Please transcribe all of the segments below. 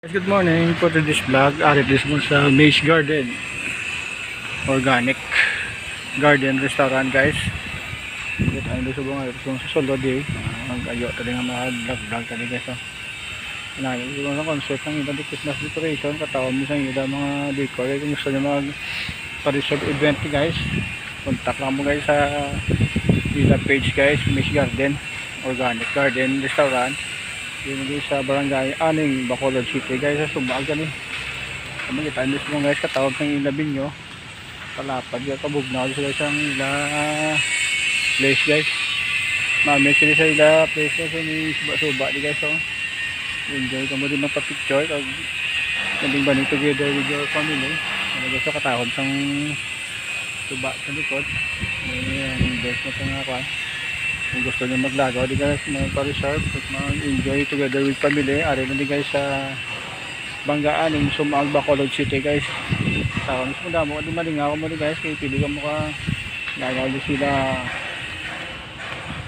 Good morning po to this vlog. Ari this mo sa Maze Garden Organic Garden Restaurant guys. Dito tayo sa bunga sa solo day. Ang ayo tadi nga mag-vlog tadi guys. Inayo siguro sa concept ng iba Christmas decoration katawag mo sa ida mga decor. Kung gusto niyo mag pa-reserve event guys, contact lang mo guys sa Villa page guys, Maze Garden Organic Garden Restaurant. Yun sa barangay Aning, Bacolod City guys, sa Subag kami. Kami kita nyo mo guys, katawag ng ilabin nyo. Palapad yung kabugnaw sila sa ila place guys. Mami sila sa ila place guys, may suba di guys. Enjoy ka mo din magpa-picture. Nabing bani together with your family. Ano guys, katawag sang suba sa likod. May best mo sa nga kwan. Kung gusto nyo maglagaw di guys, magpa-reserve at mag-enjoy together with family. Ari na di guys sa Banggaan ng Sumag, Bacolod City guys. Tawag mo damo di malingaw mo di guys, kaya pili ka mo ka lagaw di sila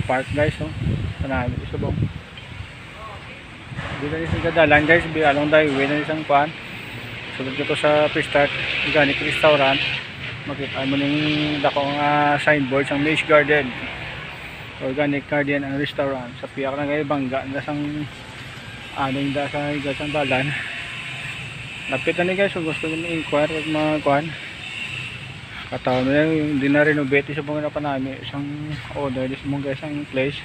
park guys. Sanahan mo isa bang di na isang gadalan guys, along the way na isang pan. Sunod ko sa pre-start Organic Restaurant, makita mo ng dakong signboard sa Maze Garden Organic Garden and Restaurant sa piyak na kayo bangga na sang aning da sa gasang dalan. Lapit na ni guys, kung gusto nyo inquire at mga kuhan kataon na yung di na renovate sa mga napanami isang order dis mong guys ang place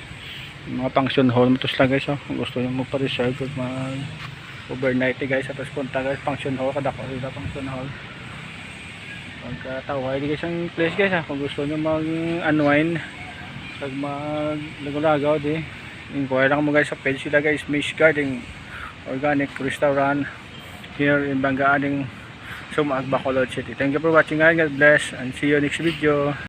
mga function hall matos lang guys. Kung gusto nyo magpa-reserve at mag overnight guys, tapos punta guys function hall, kadako sila function hall pagkataway di guys ang place guys. Kung gusto nyo mag unwind pag maglagaw di inquire lang mo guys sa page sila guys, Maze Garden Organic Restaurant here in Banggaan, Sumag, Bacolod City. Thank you for watching guys, God bless and see you next video.